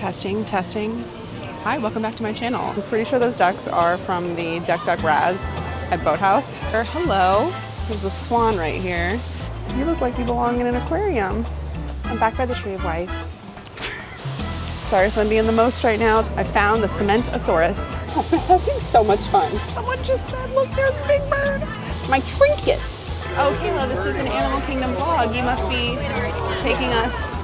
Testing, testing. Hi, welcome back to my channel. I'm pretty sure those ducks are from the Duck Duck Raz at Boathouse. Hello, there's a swan right here. You look like you belong in an aquarium. I'm back by the tree of life. Sorry if I'm being the most right now. I found the Cementosaurus. Oh, I'm having so much fun. Someone just said, look, there's a big bird. My trinkets. Oh, Kayla, this is an Animal Kingdom vlog. You must be taking us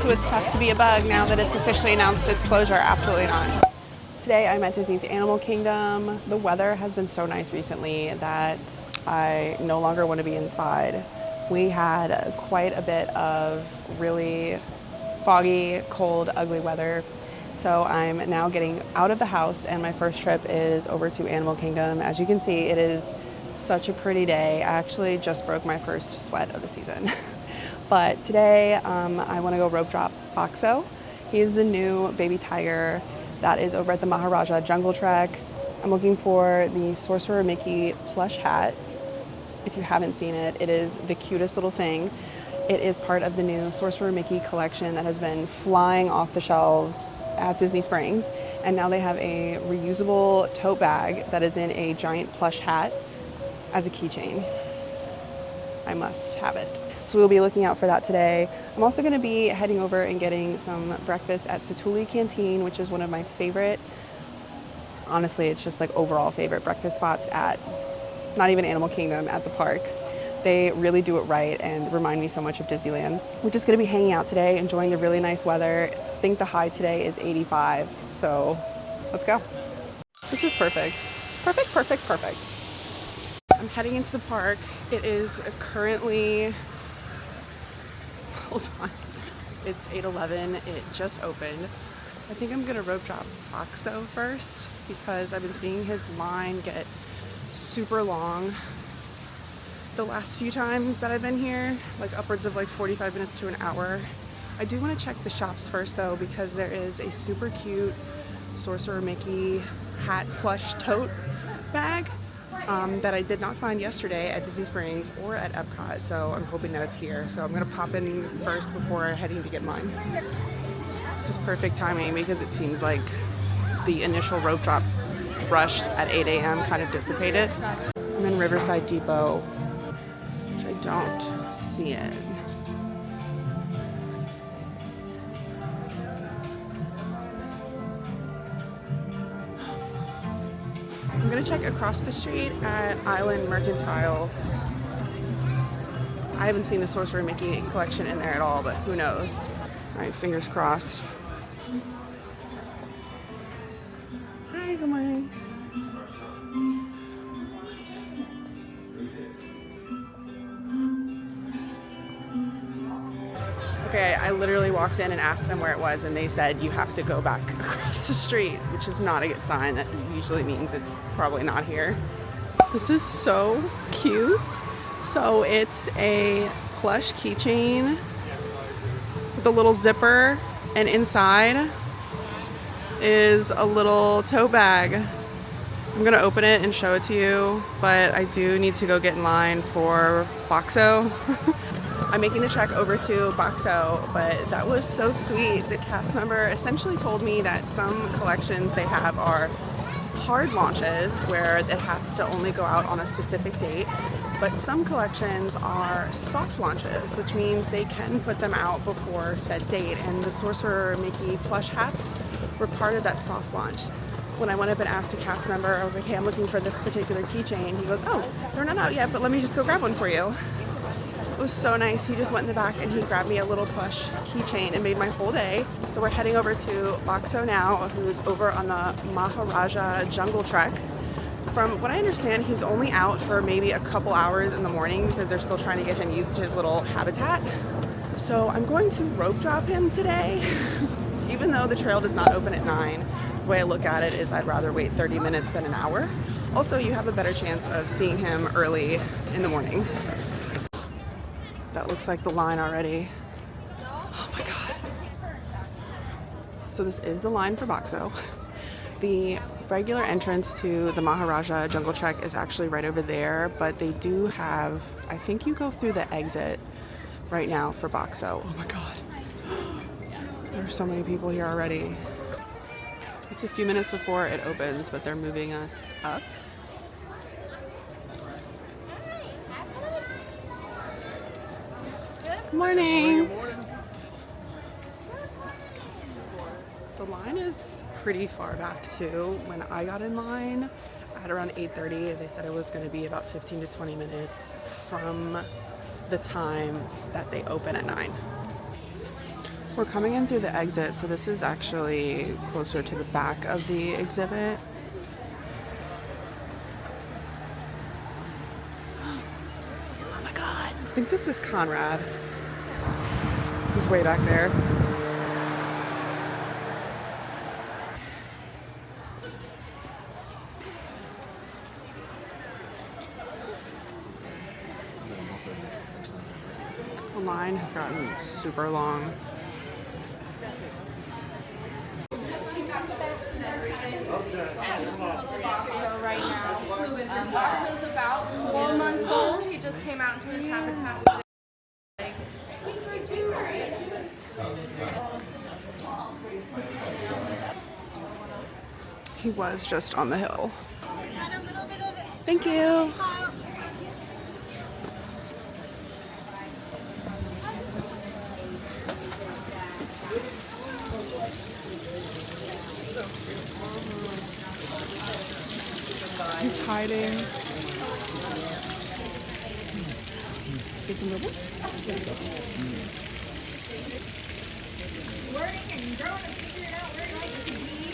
to It's Tough to Be a Bug now that it's officially announced its closure. Absolutely not. Today I'm at Disney's Animal Kingdom. The weather has been so nice recently that I no longer want to be inside. We had quite a bit of really foggy, cold, ugly weather. So I'm now getting out of the house and my first trip is over to Animal Kingdom. As you can see, it is such a pretty day. I actually just broke my first sweat of the season. But today I want to go rope drop Bakso. He is the new baby tiger that is over at the Maharaja Jungle Trek. I'm looking for the Sorcerer Mickey plush hat. If you haven't seen it, it is the cutest little thing. It is part of the new Sorcerer Mickey collection that has been flying off the shelves at Disney Springs. And now they have a reusable tote bag that is in a giant plush hat as a keychain. I must have it. So we'll be looking out for that today. I'm also going to be heading over and getting some breakfast at Satuli Canteen, which is one of my favorite, honestly, it's just like overall favorite breakfast spots at, not even Animal Kingdom, at the parks. They really do it right and remind me so much of Disneyland. We're just going to be hanging out today, enjoying the really nice weather. I think the high today is 85, so let's go. This is perfect. Perfect, perfect, perfect. I'm heading into the park. It is currently, hold on, it's 8:11. It just opened. I think I'm gonna rope drop Bakso first because I've been seeing his line get super long the last few times that I've been here, like upwards of like 45 minutes to an hour. I do want to check the shops first though, because there is a super cute Sorcerer Mickey hat plush tote bag that I did not find yesterday at Disney Springs or at Epcot, so I'm hoping that it's here. So I'm gonna pop in first before heading to get mine. This is perfect timing because it seems like the initial rope drop rush at 8 a.m. kind of dissipated. I'm in Riverside Depot, which I don't see it. I'm gonna check across the street at Island Mercantile. I haven't seen the Sorcerer Mickey collection in there at all, but who knows? All right, fingers crossed. Hi, good morning. Okay, I literally walked in and asked them where it was and they said you have to go back across the street, which is not a good sign. That usually means it's probably not here. This is so cute. So it's a plush keychain with a little zipper, and inside is a little tote bag. I'm gonna open it and show it to you, but I do need to go get in line for Bakso. I'm making the trek over to Bakso, but that was so sweet. The cast member essentially told me that some collections they have are hard launches where it has to only go out on a specific date, but some collections are soft launches, which means they can put them out before said date, and the Sorcerer Mickey plush hats were part of that soft launch. When I went up and asked a cast member, I was like, hey, I'm looking for this particular keychain. He goes, oh, they're not out yet, but let me just go grab one for you. It was so nice. He just went in the back and he grabbed me a little plush keychain and made my whole day. So we're heading over to Bakso now, who's over on the Maharaja Jungle Trek. From what I understand, he's only out for maybe a couple hours in the morning because they're still trying to get him used to his little habitat. So I'm going to rope drop him today. Even though the trail does not open at 9, the way I look at it is I'd rather wait 30 minutes than an hour. Also, you have a better chance of seeing him early in the morning. That looks like the line already. Oh my God. So this is the line for Bakso. The regular entrance to the Maharaja Jungle Trek is actually right over there, but they do have, I think you go through the exit right now for Bakso. Oh my God. They're There's so many people here already. It's a few minutes before it opens, but they're moving us up. Good morning. Good morning. The line is pretty far back too. When I got in line at around 8:30, they said it was going to be about 15 to 20 minutes from the time that they open at 9. We're coming in through the exit, so this is actually closer to the back of the exhibit. Oh my god. I think this is Conrad. He's way back there. The line has gotten super long. Bakso right now. Bakso's about 4 months old. He just came out into his habitat. He was just on the hill. Thank you. He's hiding. Learning and growing and figuring out where life could be.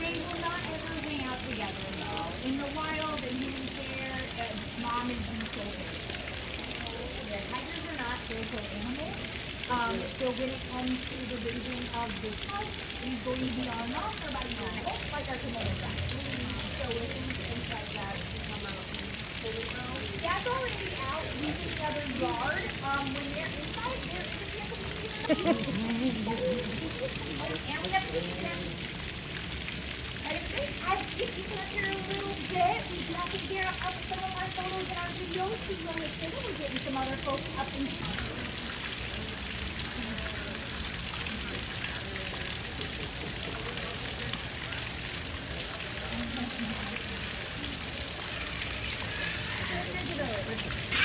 They will not ever hang out together, though. In the wild, and human care, mom is the social. Yeah, tigers are not social animals. So when it comes to the raising of this house, he's going to be on mom for about a year and a half, like our Komodo dragon. So with things like that, that's already out using the other yard. When they're inside, they're and we have to use them. But if you can up here a little bit, we can also get up some of our photos and our videos to go with them. We're getting some other folks up in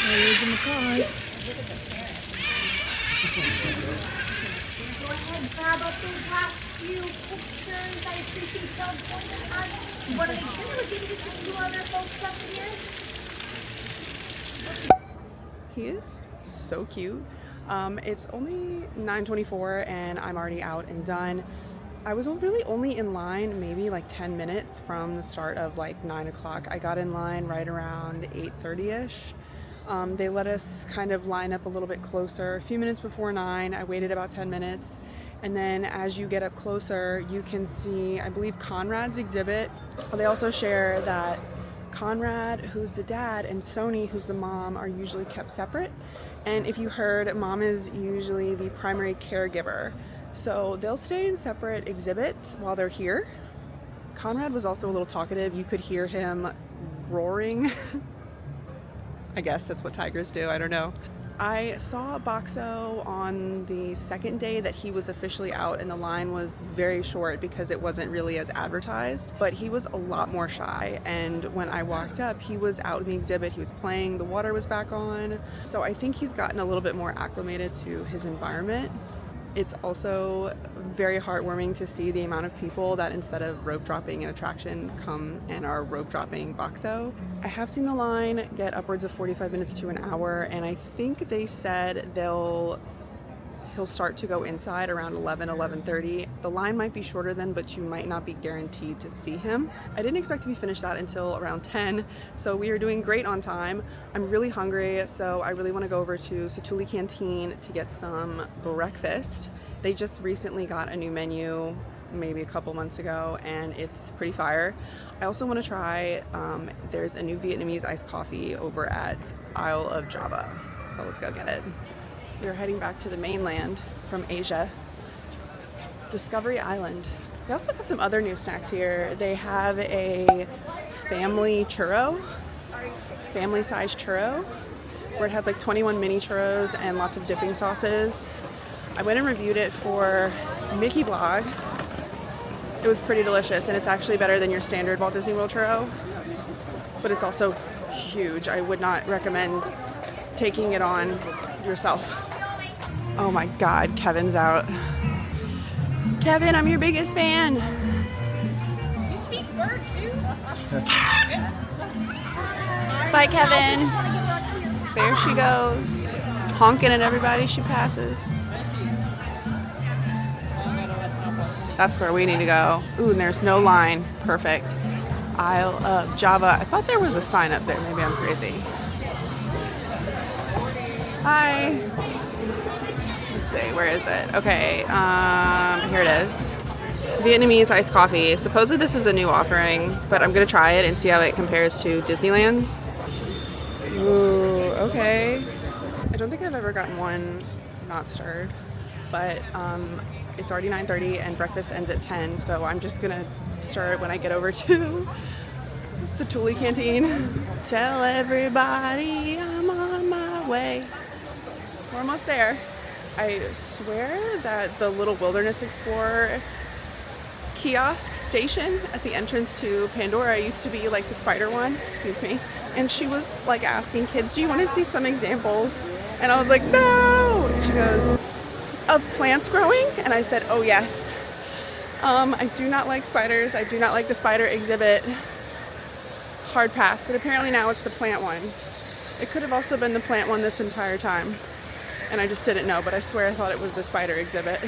There's the macaws. Go ahead, grab up those last few pictures. I appreciate y'all joining us. You want to make sure we're getting to see other folks up here? He is so cute. It's only 9:24 and I'm already out and done. I was really only in line maybe like 10 minutes from the start of like 9 o'clock. I got in line right around 8:30ish. They let us kind of line up a little bit closer. A few minutes before 9, I waited about 10 minutes. And then as you get up closer, you can see, I believe, Conrad's exhibit. They also share that Conrad, who's the dad, and Sony, who's the mom, are usually kept separate. And if you heard, mom is usually the primary caregiver. So they'll stay in separate exhibits while they're here. Conrad was also a little talkative. You could hear him roaring. I guess that's what tigers do, I don't know. I saw Bakso on the second day that he was officially out, and the line was very short because it wasn't really as advertised, but he was a lot more shy. And when I walked up, he was out in the exhibit, he was playing, the water was back on. So I think he's gotten a little bit more acclimated to his environment. It's also very heartwarming to see the amount of people that instead of rope dropping an attraction come and are rope dropping Bakso. I have seen the line get upwards of 45 minutes to an hour, and I think they said he'll start to go inside around 11:30. The line might be shorter then, but you might not be guaranteed to see him. I didn't expect to be finished that until around 10, so we are doing great on time. I'm really hungry, so I really want to go over to Satuli Canteen to get some breakfast. They just recently got a new menu maybe a couple months ago, and it's pretty fire. I also want to try, there's a new Vietnamese iced coffee over at Isle of Java, so let's go get it. We're heading back to the mainland from Asia, Discovery Island. They also got some other new snacks here. They have a family churro, family-sized churro, where it has like 21 mini churros and lots of dipping sauces. I went and reviewed it for Mickey blog. It was pretty delicious, and it's actually better than your standard Walt Disney World churro, but it's also huge. I would not recommend taking it on yourself. Oh my God, Kevin's out. Kevin, I'm your biggest fan. You speak bird too? Bye, Kevin. There she goes, honking at everybody she passes. That's where we need to go. Ooh, and there's no line. Perfect. Isle of Java. I thought there was a sign up there. Maybe I'm crazy. Hi. Let's see, where is it? Okay, here it is. Vietnamese iced coffee. Supposedly this is a new offering, but I'm gonna try it and see how it compares to Disneyland's. Ooh, okay. I don't think I've ever gotten one not stirred, but it's already 9:30 and breakfast ends at 10, so I'm just gonna stir it when I get over to Satuli canteen. Tell everybody I'm on my way. We're almost there. I swear that the little Wilderness Explorer kiosk station at the entrance to Pandora used to be like the spider one, excuse me, and she was like asking kids, do you want to see some examples? And I was like, no! And she goes, of plants growing? And I said, oh yes. I do not like spiders. I do not like the spider exhibit. Hard pass, but apparently now it's the plant one. It could have also been the plant one this entire time, and I just didn't know, but I swear I thought it was the spider exhibit.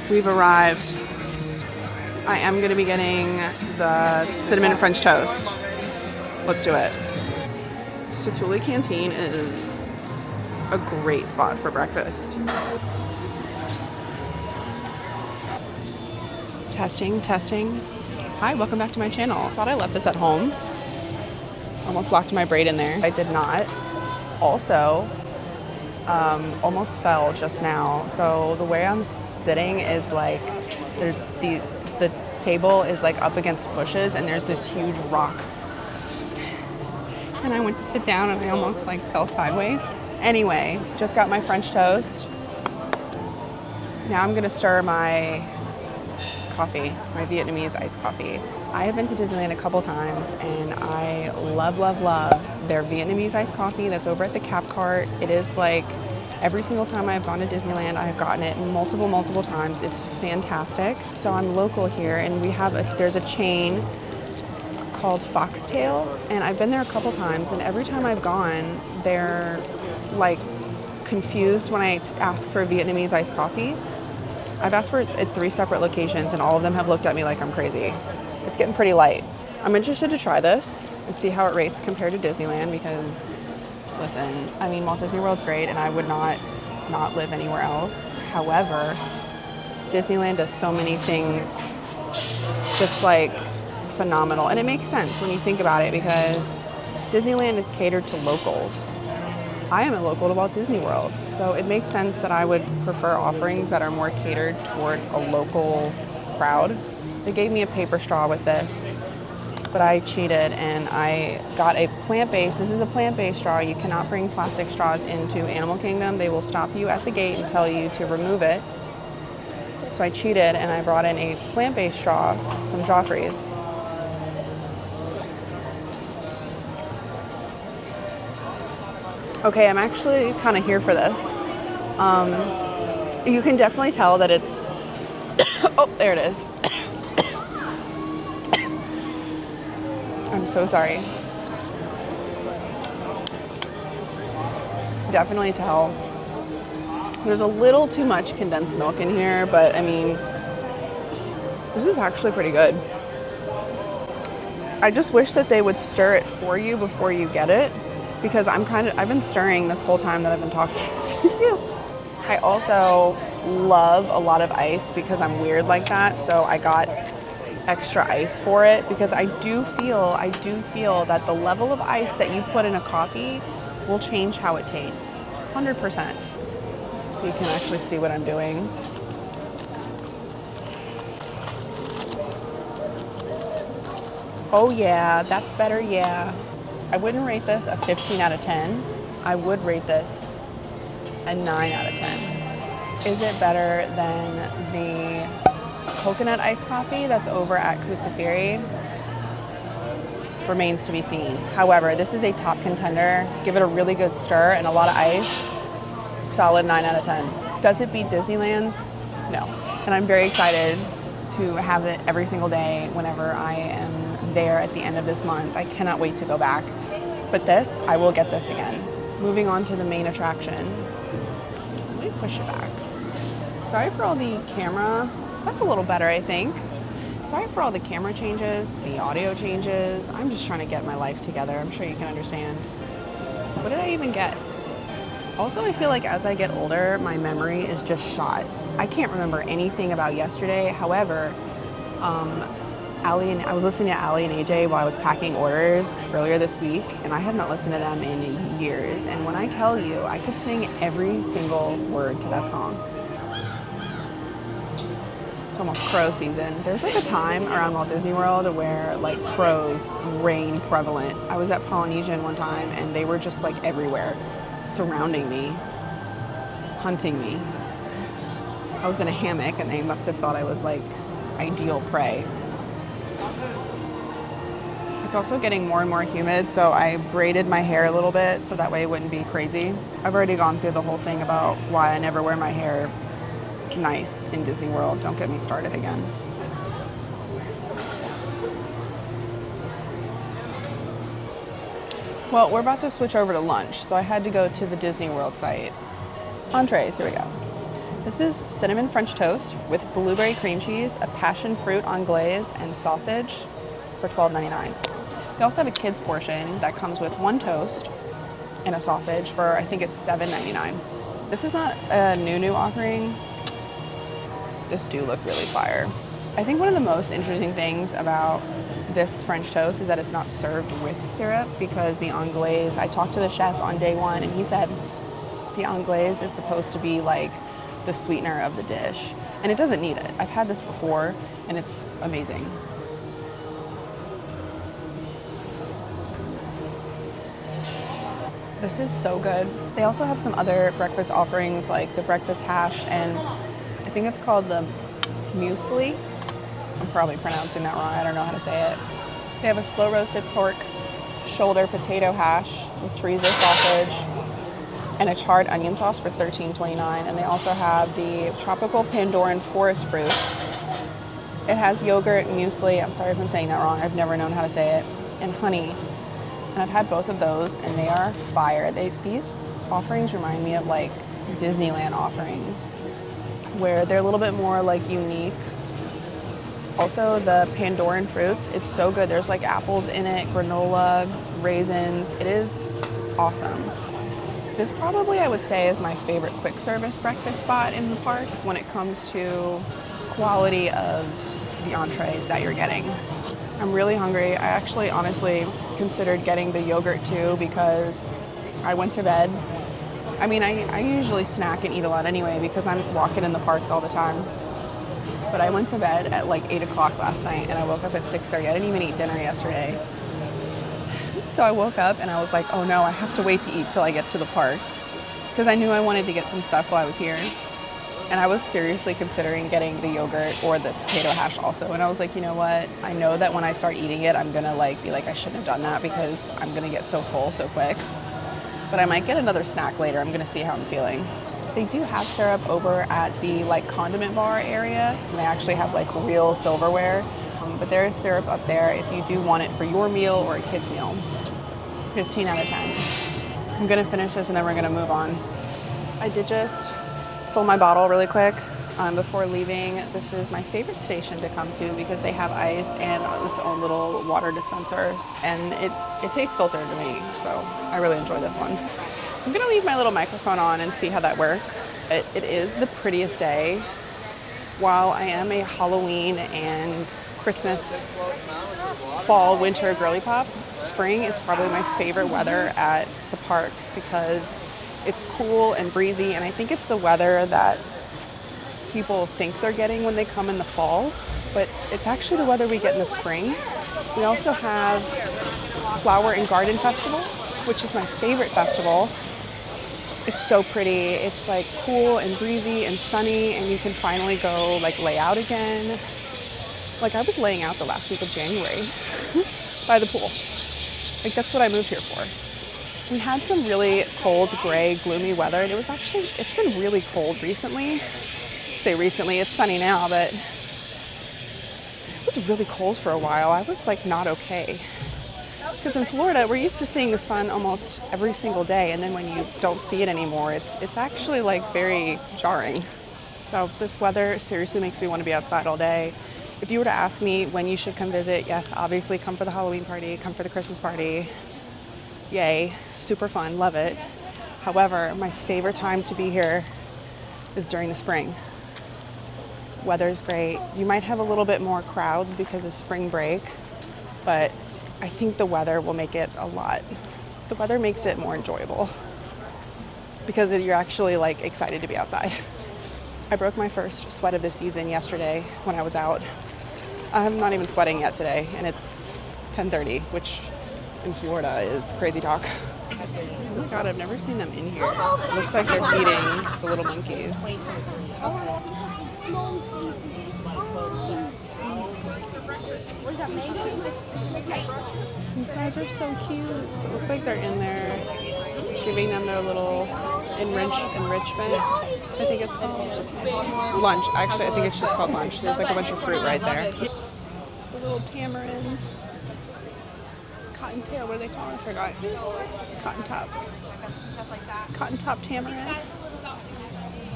We've arrived. I am going to be getting the cinnamon French toast. Let's do it. Satuli Canteen is a great spot for breakfast. Testing, testing. Hi, welcome back to my channel. Thought I left this at home. Almost locked my braid in there. I did not. Also, almost fell just now. So the way I'm sitting is like, the table is like up against bushes and there's this huge rock. And I went to sit down and I almost like fell sideways. Anyway, just got my French toast. Now I'm gonna stir my coffee, my Vietnamese iced coffee. I have been to Disneyland a couple times and I love, love, love their Vietnamese iced coffee that's over at the Cap Cart. It is like every single time I've gone to Disneyland, I've gotten it multiple times. It's fantastic. So I'm local here and there's a chain called Foxtail and I've been there a couple times and every time I've gone, they're like confused when I ask for Vietnamese iced coffee. I've asked for it at 3 separate locations and all of them have looked at me like I'm crazy. It's getting pretty light. I'm interested to try this and see how it rates compared to Disneyland because, listen, I mean, Walt Disney World's great and I would not live anywhere else. However, Disneyland does so many things just like phenomenal. And it makes sense when you think about it because Disneyland is catered to locals. I am a local to Walt Disney World, so it makes sense that I would prefer offerings that are more catered toward a local crowd. They gave me a paper straw with this, but I cheated and I got a plant-based. This is a plant-based straw. You cannot bring plastic straws into Animal Kingdom. They will stop you at the gate and tell you to remove it. So I cheated and I brought in a plant-based straw from Joffrey's. Okay, I'm actually kind of here for this. You can definitely tell that it's, oh, there it is. I'm so sorry. Definitely tell. There's a little too much condensed milk in here, but I mean, this is actually pretty good. I just wish that they would stir it for you before you get it. Because I've been stirring this whole time that I've been talking to you. I also love a lot of ice because I'm weird like that. So I got extra ice for it because I do feel that the level of ice that you put in a coffee will change how it tastes, 100%. So you can actually see what I'm doing. Oh yeah, that's better, yeah. I wouldn't rate this a 15 out of 10. I would rate this a 9 out of 10. Is it better than the coconut iced coffee that's over at Kusafiri? Remains to be seen. However, this is a top contender. Give it a really good stir and a lot of ice. Solid 9 out of 10. Does it beat Disneyland? No. And I'm very excited to have it every single day whenever I am there at the end of this month. I cannot wait to go back. But this, I will get this again. Moving on to the main attraction. Let me push it back. Sorry for all the camera. That's a little better, I think. Sorry for all the camera changes, the audio changes. I'm just trying to get my life together. I'm sure you can understand. What did I even get? Also, I feel like as I get older, my memory is just shot. I can't remember anything about yesterday. However, I was listening to Allie and AJ while I was packing orders earlier this week, and I have not listened to them in years. And when I tell you, I could sing every single word to that song. It's almost crow season. There's like a time around Walt Disney World where like crows reign prevalent. I was at Polynesian one time and they were just like everywhere, surrounding me, hunting me. I was in a hammock and they must have thought I was like ideal prey. It's also getting more and more humid, so I braided my hair a little bit so that way it wouldn't be crazy. I've already gone through the whole thing about why I never wear my hair nice in Disney World. Don't get me started again. Well, we're about to switch over to lunch, so I had to go to the Disney World site. Entrees, here we go. This is cinnamon French toast with blueberry cream cheese, a passion fruit anglaise, and sausage for $12.99. They also have a kids portion that comes with one toast and a sausage for, I think it's $7.99. This is not a new offering. This do look really fire. I think one of the most interesting things about this French toast is that it's not served with syrup, because the anglaise, I talked to the chef on day one and he said the anglaise is supposed to be like the sweetener of the dish, and it doesn't need it. I've had this before and it's amazing. This is so good. They also have some other breakfast offerings like the breakfast hash, and I think it's called the muesli. I'm probably pronouncing that wrong. I don't know how to say it. They have a slow roasted pork shoulder potato hash with chorizo sausage and a charred onion sauce for $13.29. And they also have the tropical Pandoran forest fruits. It has yogurt, muesli. I'm sorry if I'm saying that wrong. I've never known how to say it. And honey. And I've had both of those and they are fire. These offerings remind me of like Disneyland offerings, where they're a little bit more like unique. Also the Pandoran fruits, it's so good. There's like apples in it, granola, raisins. It is awesome. This probably, I would say, is my favorite quick service breakfast spot in the parks when it comes to quality of the entrees that you're getting. I'm really hungry. I actually honestly considered getting the yogurt too because I went to bed. I mean, I usually snack and eat a lot anyway because I'm walking in the parks all the time. But I went to bed at like 8 o'clock last night and I woke up at 6:30. I didn't even eat dinner yesterday. So I woke up and I was like, oh no, I have to wait to eat till I get to the park. Because I knew I wanted to get some stuff while I was here. And I was seriously considering getting the yogurt or the potato hash also. And I was like, you know what? I know that when I start eating it, I'm gonna like be like, I shouldn't have done that because I'm gonna get so full so quick. But I might get another snack later. I'm gonna see how I'm feeling. They do have syrup over at the like condiment bar area. And they actually have like real silverware. But there is syrup up there if you do want it for your meal or a kid's meal. 15 out of 10. I'm gonna finish this and then we're gonna move on. I did just fill my bottle really quick before leaving. This is my favorite station to come to because they have ice and its own little water dispensers, and it tastes filtered to me, so I really enjoy this one. I'm gonna leave my little microphone on and see how that works. It is the prettiest day. While I am a Halloween and Christmas, fall, winter girly pop, spring is probably my favorite weather at the parks because it's cool and breezy, and I think it's the weather that people think they're getting when they come in the fall, but it's actually the weather we get in the spring. We also have Flower and Garden Festival, which is my favorite festival. It's so pretty. It's like cool and breezy and sunny, and you can finally go like lay out again. Like I was laying out the last week of January by the pool. Like that's what I moved here for. We had some really cold, gray, gloomy weather, and it's been really cold recently. Say recently, it's sunny now, but it was really cold for a while. I was like not okay. Because in Florida, we're used to seeing the sun almost every single day, and then when you don't see it anymore, it's actually like very jarring. So this weather seriously makes me want to be outside all day. If you were to ask me when you should come visit, yes, obviously come for the Halloween party, come for the Christmas party. Yay, super fun, love it. However, my favorite time to be here is during the spring. Weather's great. You might have a little bit more crowds because of spring break, but I think the weather will make it the weather makes it more enjoyable because you're actually like excited to be outside. I broke my first sweat of the season yesterday when I was out. I'm not even sweating yet today, and it's 10:30, which in Florida is crazy talk. Oh my God, I've never seen them in here. It looks like they're feeding the little monkeys. Where's that mango? These guys are so cute. So it looks like they're in there giving them their little enrichment. I think it's called lunch. Actually, I think it's just called lunch. There's like a bunch of fruit right there. The little tamarins. Cottontail, what do they call it? I forgot. Cotton top. Cotton top tamarind.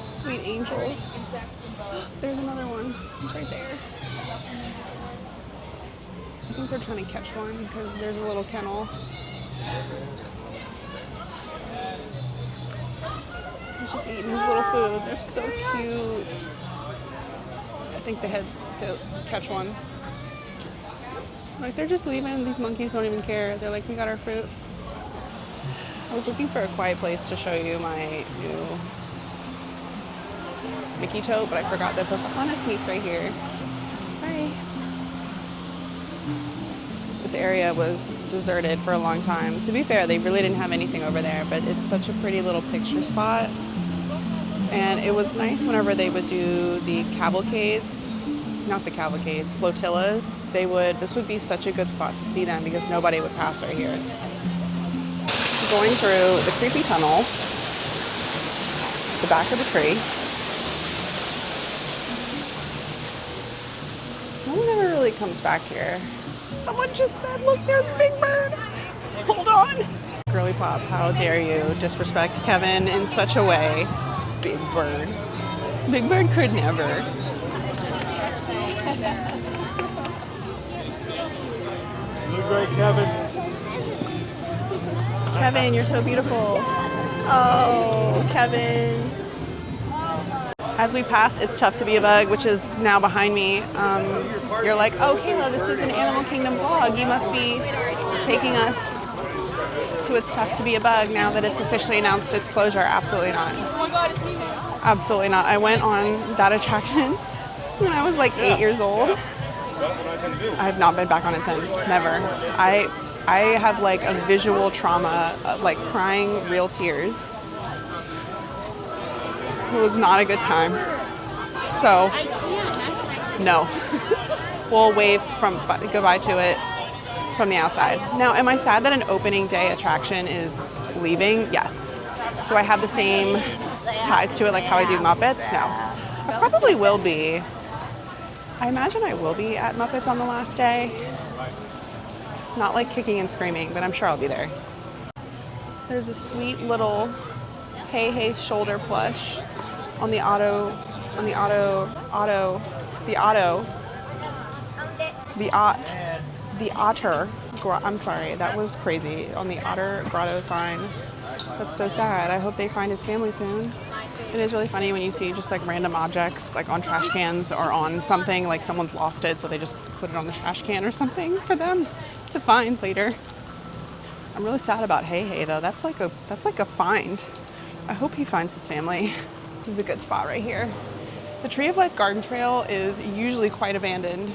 Sweet angels. There's another one. It's right there. I think they're trying to catch one because there's a little kennel. He's just eating his little food. They're so cute. I think they had to catch one. Like they're just leaving. These monkeys don't even care. They're like, we got our fruit. I was looking for a quiet place to show you my new Mickey tote, but I forgot that Pocahontas meat's right here. Bye. This area was deserted for a long time. To be fair, they really didn't have anything over there, but it's such a pretty little picture spot. And it was nice whenever they would do the cavalcades, not the cavalcades, flotillas. This would be such a good spot to see them because nobody would pass right here. Going through the creepy tunnel, the back of the tree. No one ever really comes back here. Someone just said, look, there's Big Bird. Hold on. Girly Pop, how dare you disrespect Kevin in such a way. Big Bird. Big Bird could never. You look great, Kevin. Kevin, you're so beautiful. Oh, Kevin. As we pass, it's tough to be a bug, which is now behind me. You're like, oh, Kayla, this is an Animal Kingdom vlog. You must be taking us to It's Tough to Be a Bug now that it's officially announced its closure. Absolutely not. Absolutely not. I went on that attraction when I was like 8 years old. I have not been back on it since. Never. I have like a visual trauma, like crying real tears. It was not a good time. So, no. We'll wave goodbye to it from the outside. Now, am I sad that an opening day attraction is leaving? Yes. Do I have the same ties to it like how I do Muppets? No. I probably will be. I imagine I will be at Muppets on the last day. Not like kicking and screaming, but I'm sure I'll be there. There's a sweet little hey shoulder plush on the otter, I'm sorry, that was crazy, on the otter grotto sign. That's so sad. I hope they find his family soon. It is really funny when you see just like random objects like on trash cans or on something, like someone's lost it, so they just put it on the trash can or something for them to find later. I'm really sad about Hey though. That's like a find. I hope he finds his family. This is a good spot right here. The Tree of Life Garden Trail is usually quite abandoned,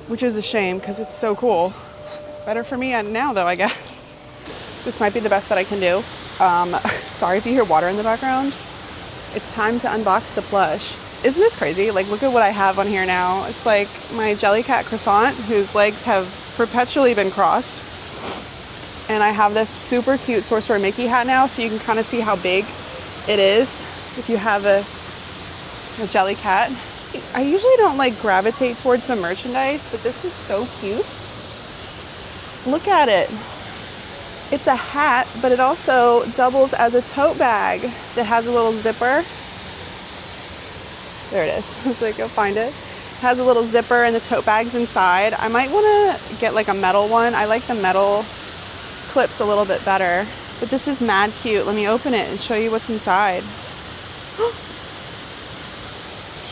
which is a shame because it's so cool. Better for me now though, I guess. This might be the best that I can do. Sorry if you hear water in the background. It's time to unbox the plush. Isn't this crazy? Like, look at what I have on here now. It's like my Jellycat croissant, whose legs have perpetually been crossed. And I have this super cute Sorcerer Mickey hat now, so you can kind of see how big it is if you have a Jellycat. I usually don't like gravitate towards the merchandise, but this is so cute. Look at it. It's a hat, but it also doubles as a tote bag. It has a little zipper. There it is. I was like, go find it. It has a little zipper and the tote bag's inside. I might want to get like a metal one. I like the metal clips a little bit better, but this is mad cute. Let me open it and show you what's inside.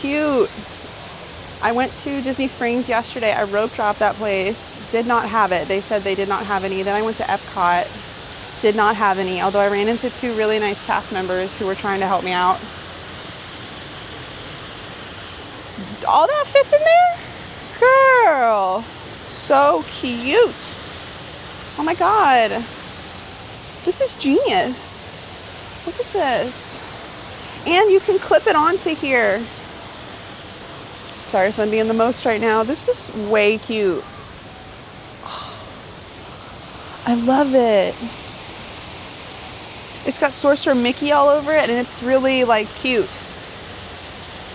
Cute. I went to Disney Springs yesterday. I rope dropped that place. Did not have it. They said they did not have any. Then I went to Epcot. Did not have any, although I ran into 2 really nice cast members who were trying to help me out. All that fits in there? Girl, so cute. Oh my God. This is genius. Look at this. And you can clip it onto here. Sorry if I'm being the most right now. This is way cute. I love it. It's got Sorcerer Mickey all over it, and it's really like cute.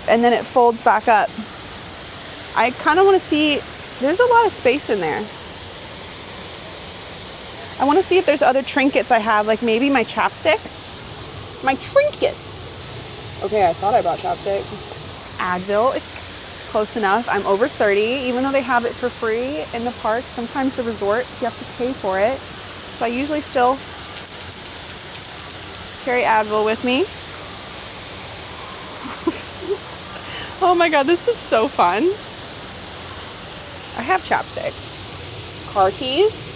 And then it folds back up. I kind of want to see, there's a lot of space in there. I want to see if there's other trinkets I have, like maybe my chapstick. My trinkets. Okay, I thought I brought chapstick. Advil, it's close enough. I'm over 30, even though they have it for free in the park. Sometimes the resorts, you have to pay for it. So I usually still carry Advil with me. Oh my God, this is so fun. I have chapstick. Car keys.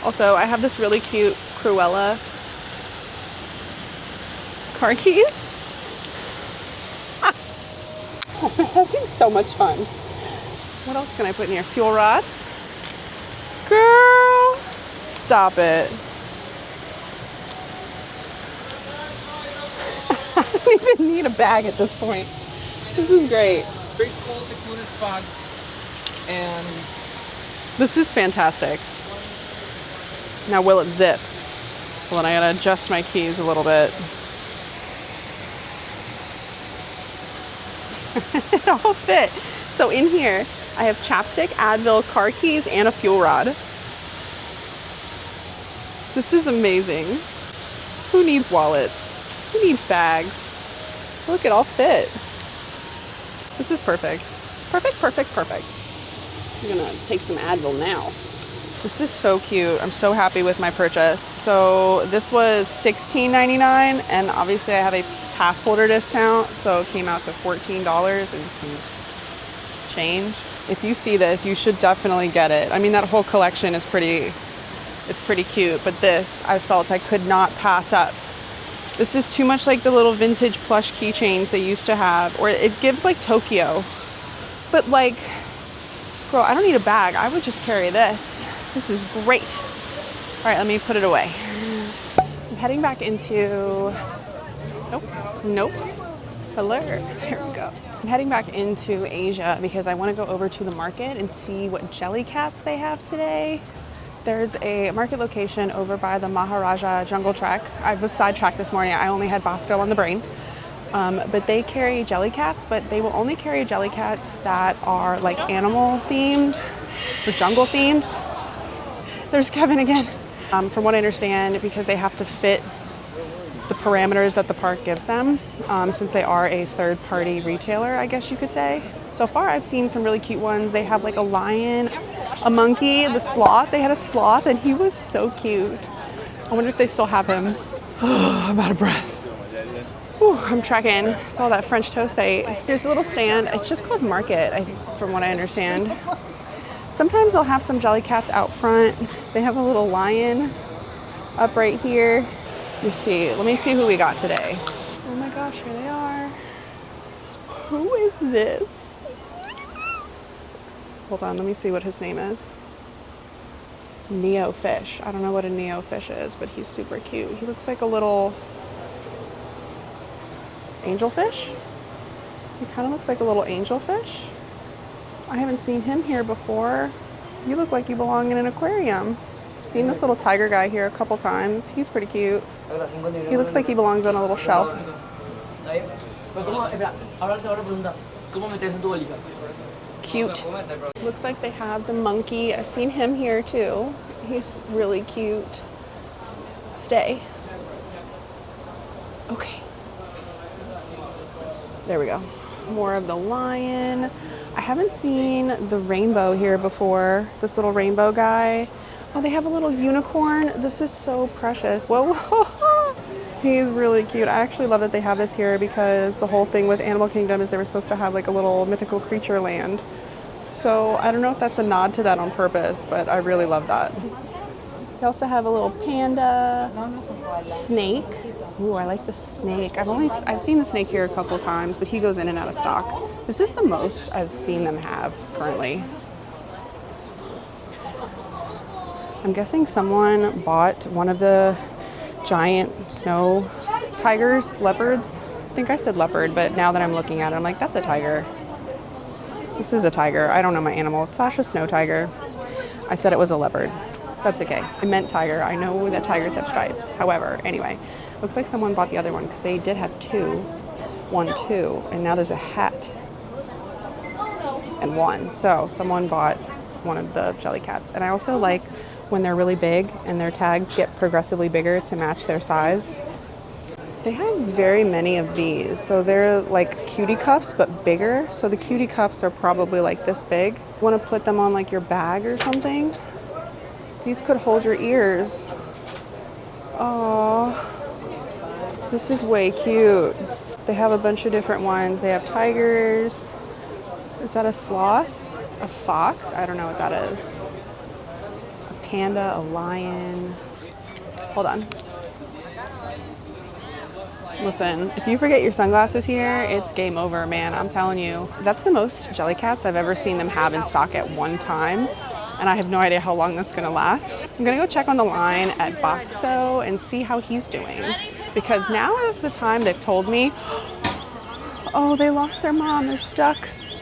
Also, I have this really cute Cruella car keys. I'm having so much fun. What else can I put in here? Fuel rod. Girl, stop it. I don't even need a bag at this point. This is great. Very cool, secluded spots, and this is fantastic. Now will it zip? Hold on, I gotta adjust my keys a little bit. It all fit. So in here, I have chapstick, Advil, car keys, and a fuel rod. This is amazing. Who needs wallets? Who needs bags? Look, it all fit. This is perfect. Perfect, perfect, perfect. I'm gonna take some Advil now. This is so cute. I'm so happy with my purchase. So this was $16.99, and obviously I have a pass holder discount, so it came out to $14 and some change. If you see this, you should definitely get it. I mean, that whole collection is pretty cute, but this, I felt I could not pass up. This is too much like the little vintage plush keychains they used to have, or it gives like Tokyo. But like, girl, I don't need a bag. I would just carry this. This is great. All right, let me put it away. I'm heading back into, nope. Hello, there we go. I'm heading back into Asia because I want to go over to the market and see what Jellycats they have today. There's a market location over by the Maharajah Jungle Trek. I was sidetracked this morning. I only had Bosco on the brain. But they carry Jellycats, but they will only carry Jellycats that are like animal themed or jungle themed. There's Kevin again. From what I understand, because they have to fit the parameters that the park gives them, since they are a third-party retailer, I guess you could say. So far, I've seen some really cute ones. They have like a lion, a monkey, the sloth. They had a sloth, and he was so cute. I wonder if they still have him. I'm out of breath. Whew, I'm trekking. It's all that French toast I ate. Here's the little stand. It's just called Market, I think, from what I understand. Sometimes they'll have some Jellycats out front. They have a little lion up right here. Let me see who we got today. Oh my gosh, here they are. Who is this? Hold on, let me see what his name is. Neo fish. I don't know what a Neo fish is, but he's super cute. He looks like a little angelfish. He kind of looks like a little angelfish. I haven't seen him here before. You look like you belong in an aquarium. Seen this little tiger guy here a couple times. He's pretty cute. He looks like he belongs on a little shelf. Cute. Looks like they have the monkey. I've seen him here too. He's really cute. Stay. Okay. There we go. More of the lion. I haven't seen the rainbow here before. This little rainbow guy. Oh, they have a little unicorn. This is so precious. Whoa. He's really cute. I actually love that they have this here because the whole thing with Animal Kingdom is they were supposed to have like a little mythical creature land. So I don't know if that's a nod to that on purpose, but I really love that. They also have a little panda, snake. Ooh, I like the snake. I've seen the snake here a couple times, but he goes in and out of stock. This is the most I've seen them have currently. I'm guessing someone bought one of the giant snow tigers, leopards. I think I said leopard, but now that I'm looking at it, I'm like, that's a tiger. This is a tiger. I don't know my animals. Sasha snow tiger. I said it was a leopard. That's okay. I meant tiger. I know that tigers have stripes. However, anyway, looks like someone bought the other one because they did have two. And now there's a hat and one. So someone bought one of the Jellycats. And I also like when they're really big and their tags get progressively bigger to match their size. They have very many of these. So they're like cutie cuffs, but bigger. So the cutie cuffs are probably like this big. Want to put them on like your bag or something? These could hold your ears. Oh, this is way cute. They have a bunch of different ones. They have tigers. Is that a sloth? A fox? I don't know what that is. A panda, a lion. Hold on. Listen, if you forget your sunglasses here, it's game over, man. I'm telling you. That's the most Jellycats I've ever seen them have in stock at one time. And I have no idea how long that's gonna last. I'm gonna go check on the line at Bakso and see how he's doing. Because now is the time they've told me, oh, they lost their mom, there's ducks.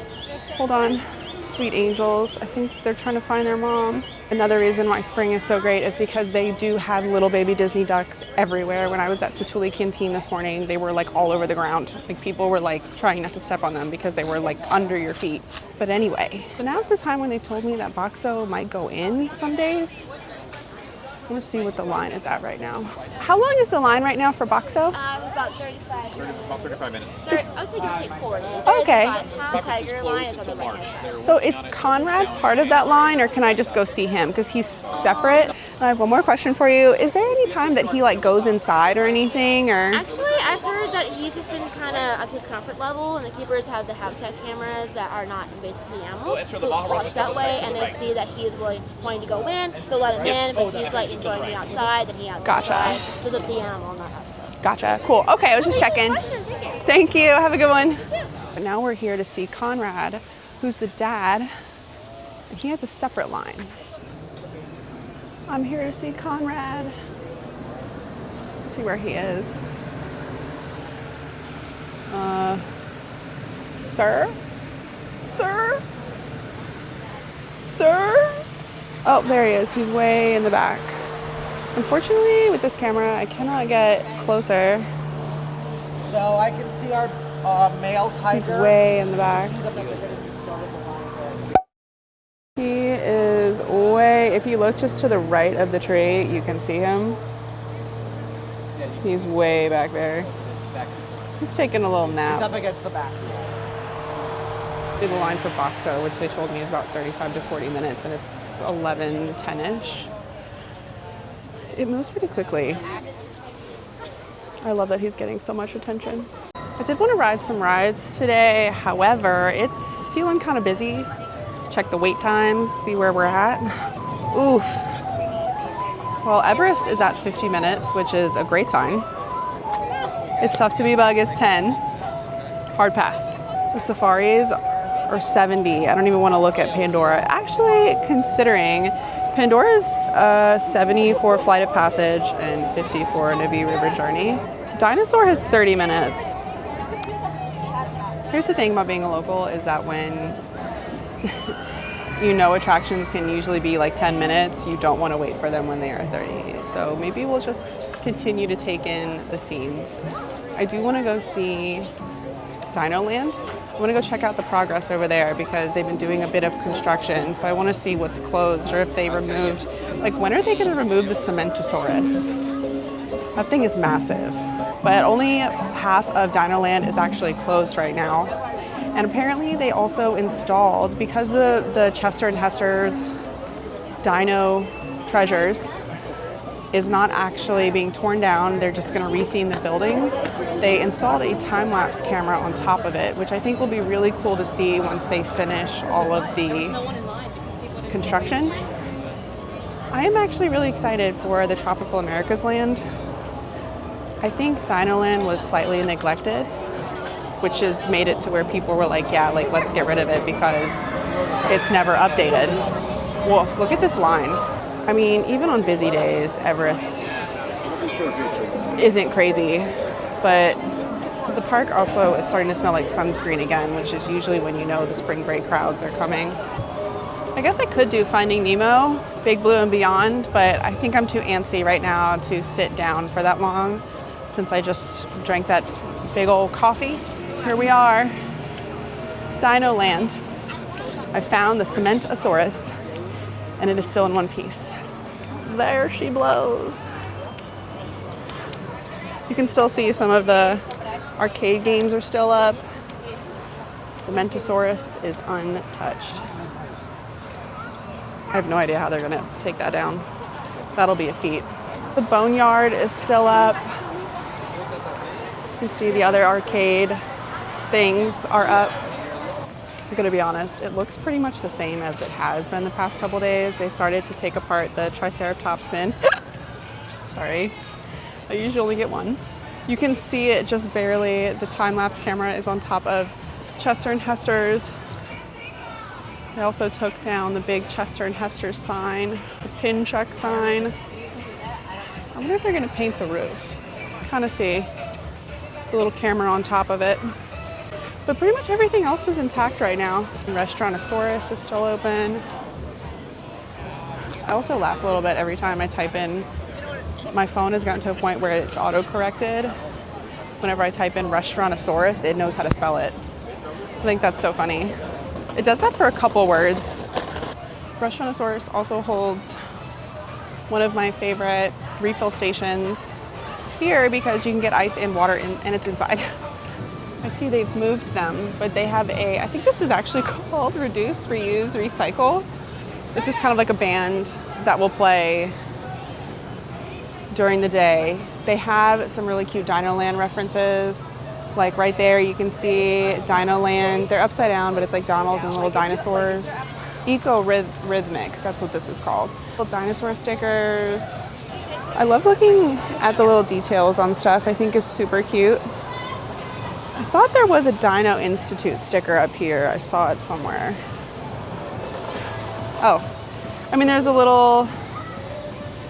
Hold on, sweet angels. I think they're trying to find their mom. Another reason why spring is so great is because they do have little baby Disney ducks everywhere. When I was at Satuli Canteen this morning, they were like all over the ground. Like people were like trying not to step on them because they were like under your feet. But anyway, so now's the time when they told me that Bakso might go in some days. I'm gonna see what the line is at right now. How long is the line right now for Bakso? About 35 minutes. About 35 minutes. I would say give or take 40. Okay. The tiger line is on the right hand side. So is Conrad part of that line, or can I just go see him? Because he's separate. And I have one more question for you. Is there any time that he like goes inside or anything, or? Actually, I've heard that he's just been kind of up to his comfort level, and the keepers have the habitat cameras that are not invasive to the animal. So watch that way, and they see that he is wanting to go in, they'll let him in, but he's like enjoying being outside, then he outside. Gotcha. So it's up to the animal, not us. So. Gotcha. Cool. Okay, I was just checking. Questions, thank you. Thank you. Have a good one. You too. But now we're here to see Conrad, who's the dad, and he has a separate line. I'm here to see Conrad. Let's see where he is. Sir? Sir? Sir? Oh, there he is. He's way in the back. Unfortunately, with this camera, I cannot get closer. So I can see our male tiger. He's way in the back. He is way, if you look just to the right of the tree, you can see him. He's way back there. He's taking a little nap. He's up against the back. The line for Bakso, which they told me is about 35 to 40 minutes, and it's 11:10-ish. It moves pretty quickly. I love that he's getting so much attention. I did want to ride some rides today. However, it's feeling kind of busy. Check the wait times, see where we're at. Oof. Well, Everest is at 50 minutes, which is a great sign. It's Tough to Be Bug is 10. Hard pass. The safaris are 70. I don't even want to look at Pandora. Actually, considering Pandora's 70 for Flight of Passage and 50 for Navi River Journey. Dinosaur has 30 minutes. Here's the thing about being a local is that when you know attractions can usually be like 10 minutes, you don't want to wait for them when they are 30. So maybe we'll just continue to take in the scenes. I do want to go see DinoLand. I want to go check out the progress over there because they've been doing a bit of construction. So I want to see what's closed or if they removed, like when are they going to remove the Cementosaurus? That thing is massive. But only half of DinoLand is actually closed right now. And apparently they also installed, because the Chester and Hester's dino treasures is not actually being torn down, they're just going to retheme the building. They installed a time-lapse camera on top of it, which I think will be really cool to see once they finish all of the construction. I am actually really excited for the Tropical Americas land. I think DinoLand was slightly neglected, which has made it to where people were like, yeah, like let's get rid of it because it's never updated. Woof, look at this line. I mean, even on busy days, Everest isn't crazy, but the park also is starting to smell like sunscreen again, which is usually when you know the spring break crowds are coming. I guess I could do Finding Nemo, Big Blue and Beyond, but I think I'm too antsy right now to sit down for that long since I just drank that big old coffee. Here we are, DinoLand. I found the Cementosaurus and it is still in one piece. There she blows. You can still see some of the arcade games are still up. Cementosaurus is untouched. I have no idea how they're gonna take that down. That'll be a feat. The Boneyard is still up. You can see the other arcade things are up. I'm gonna be honest, it looks pretty much the same as it has been the past couple days. They started to take apart the Triceratops bin. Sorry, I usually only get one. You can see it just barely. The time-lapse camera is on top of Chester and Hester's. They also took down the big Chester and Hester's sign, the pin truck sign. I wonder if they're gonna paint the roof. Kind of see the little camera on top of it. But pretty much everything else is intact right now. Restaurantosaurus is still open. I also laugh a little bit every time I type in. My phone has gotten to a point where it's auto-corrected. Whenever I type in Restaurantosaurus, it knows how to spell it. I think that's so funny. It does that for a couple words. Restaurantosaurus also holds one of my favorite refill stations here because you can get ice and water and it's inside. I see they've moved them, but they have I think this is actually called Reduce, Reuse, Recycle. This is kind of like a band that will play during the day. They have some really cute DinoLand references. Like right there, you can see DinoLand. They're upside down, but it's like Donald and little dinosaurs. Eco-Rhythmics, that's what this is called. Little dinosaur stickers. I love looking at the little details on stuff. I think is super cute. I thought there was a Dino Institute sticker up here. I saw it somewhere. Oh, I mean, there's a little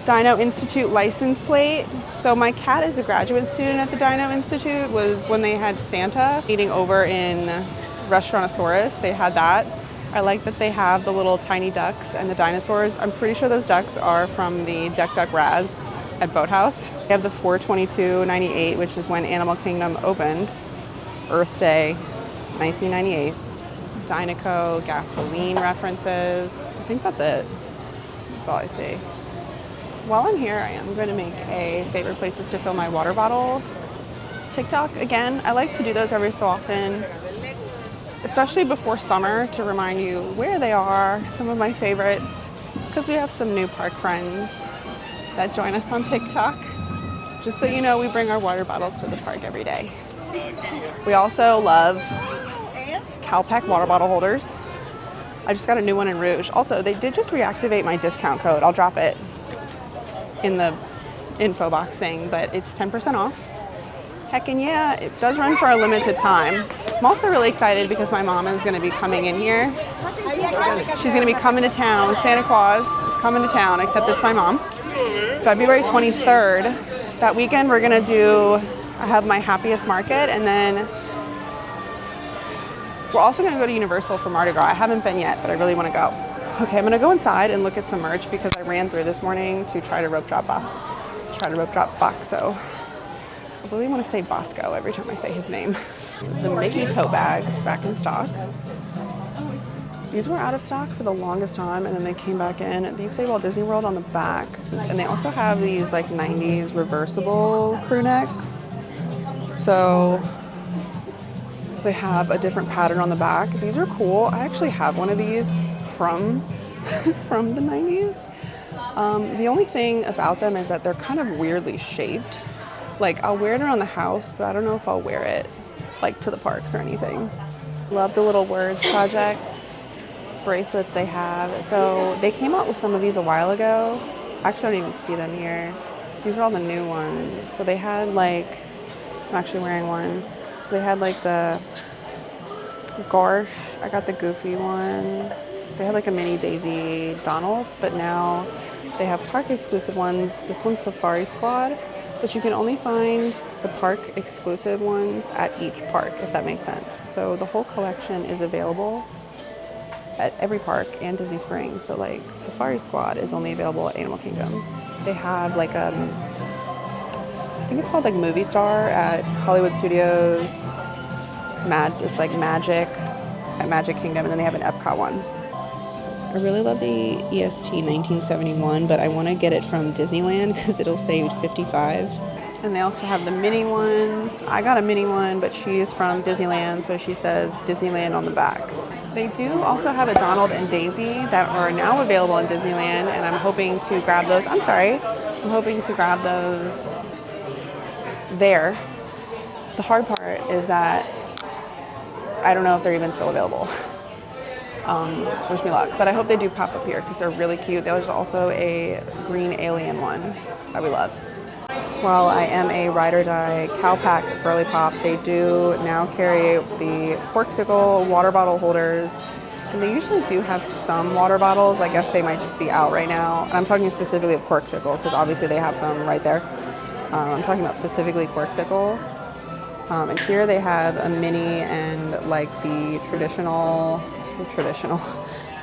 Dino Institute license plate. So my cat is a graduate student at the Dino Institute. Was when they had Santa eating over in Restaurantosaurus. They had that. I like that they have the little tiny ducks and the dinosaurs. I'm pretty sure those ducks are from the Duck Duck Raz at Boathouse. They have the 4/22/98, which is when Animal Kingdom opened. Earth Day, 1998. Dinoco, gasoline references. I think that's it. That's all I see. While I'm here, I am going to make a favorite places to fill my water bottle TikTok again. I like to do those every so often, especially before summer, to remind you where they are, some of my favorites, because we have some new park friends that join us on TikTok. Just so you know, we bring our water bottles to the park every day. We also love calpak water bottle holders. I just got a new one in Rouge. Also, they did just reactivate my discount code. I'll drop it in the info box thing, but it's 10% off. Heck and yeah, it does run for a limited time. I'm also really excited because my mom is going to be coming in here. She's going to be coming to town. Santa Claus is coming to town, except it's my mom. February 23rd. That weekend we're going to do, I have my happiest market, and then we're also going to go to Universal for Mardi Gras. I haven't been yet, but I really want to go. Okay, I'm going to go inside and look at some merch because I ran through this morning to try to rope drop Bakso. I really want to say Bosco every time I say his name. The Mickey tote bags back in stock. These were out of stock for the longest time, and then they came back in. These say Walt Disney World on the back, and they also have these like 90s reversible crew necks. So they have a different pattern on the back. These are cool. I actually have one of these from from the 90s. The only thing about them is that they're kind of weirdly shaped. Like, I'll wear it around the house, but I don't know if I'll wear it like to the parks or anything. Love the little words projects bracelets they have. So they came out with some of these a while ago. Actually, I don't even see them here. These are all the new ones. So they had like, I'm actually wearing one. So they had like the Garsh. I got the Goofy one. They had like a mini Daisy Donald, but now they have park exclusive ones. This one's Safari Squad, but you can only find the park exclusive ones at each park, if that makes sense. So the whole collection is available at every park and Disney Springs, but like Safari Squad is only available at Animal Kingdom. They have like I think it's called like Movie Star at Hollywood Studios. It's like Magic at Magic Kingdom, and then they have an Epcot one. I really love the EST 1971, but I want to get it from DinoLand because it'll say 55. And they also have the mini ones. I got a mini one, but she is from Disneyland, so she says Disneyland on the back. They do also have a Donald and Daisy that are now available in Disneyland, and I'm hoping to grab those. I'm hoping to grab those there. The hard part is that I don't know if they're even still available. Wish me luck. But I hope they do pop up here because they're really cute. There's also a green alien one that we love. While I am a ride or die calpak girly pop, they do now carry the Porksicle water bottle holders. And they usually do have some water bottles. I guess they might just be out right now. And I'm talking specifically of Porksicle because obviously they have some right there. I'm talking about specifically Porksicle. And here they have a mini and like the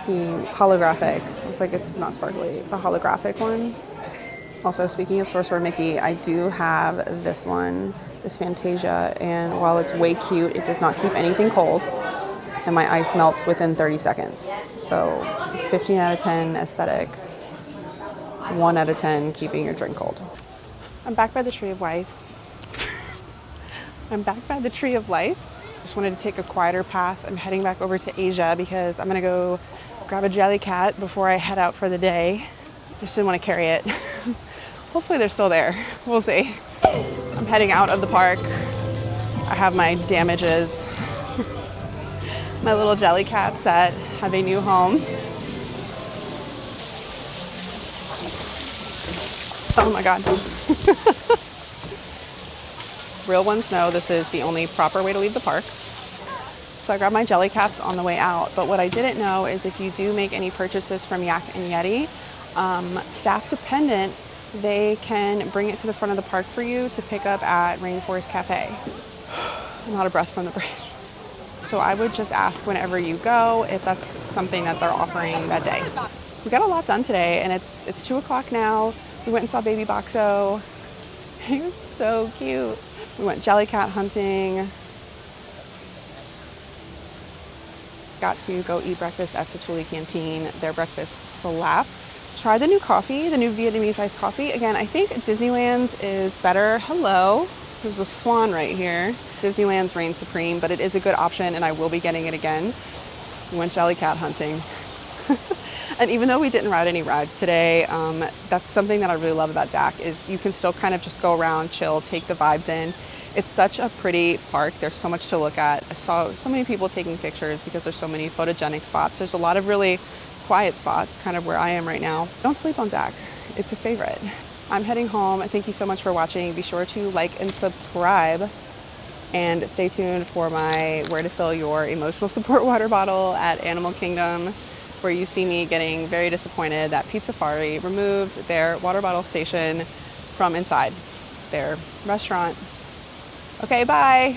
the holographic. Looks like this is not sparkly. The holographic one. Also, speaking of Sorcerer Mickey, I do have this one, this Fantasia, and while it's way cute, it does not keep anything cold, and my ice melts within 30 seconds. So 15 out of 10 aesthetic, 1 out of 10 keeping your drink cold. I'm back by the Tree of Life. Just wanted to take a quieter path. I'm heading back over to Asia because I'm gonna go grab a Jellycat before I head out for the day. Just didn't want to carry it. Hopefully they're still there. We'll see. I'm heading out of the park. I have my damages. My little Jellycats that have a new home. Oh my God. Real ones know this is the only proper way to leave the park. So I grabbed my Jellycats on the way out, but what I didn't know is if you do make any purchases from Yak and Yeti, staff dependent, they can bring it to the front of the park for you to pick up at Rainforest Cafe. I'm out of breath from the bridge. So I would just ask whenever you go if that's something that they're offering that day. We got a lot done today, and it's 2 o'clock now. We went and saw baby Bakso. He was so cute. We went Jellycat hunting. Got to go eat breakfast at Satuli Canteen. Their breakfast slaps. Try the new coffee, the new Vietnamese iced coffee. Again, I think Disneyland's is better. Hello. There's a swan right here. Disneyland's reigns supreme, but it is a good option, and I will be getting it again. We went Jellycat hunting. And even though we didn't ride any rides today, that's something that I really love about DAC is you can still kind of just go around, chill, take the vibes in. It's such a pretty park. There's so much to look at. I saw so many people taking pictures because there's so many photogenic spots. There's a lot of really quiet spots, kind of where I am right now. Don't sleep on DAC. It's a favorite. I'm heading home. Thank you so much for watching. Be sure to like and subscribe. And stay tuned for my where to fill your emotional support water bottle at Animal Kingdom, where you see me getting very disappointed that Pizza Safari removed their water bottle station from inside their restaurant. Okay, bye.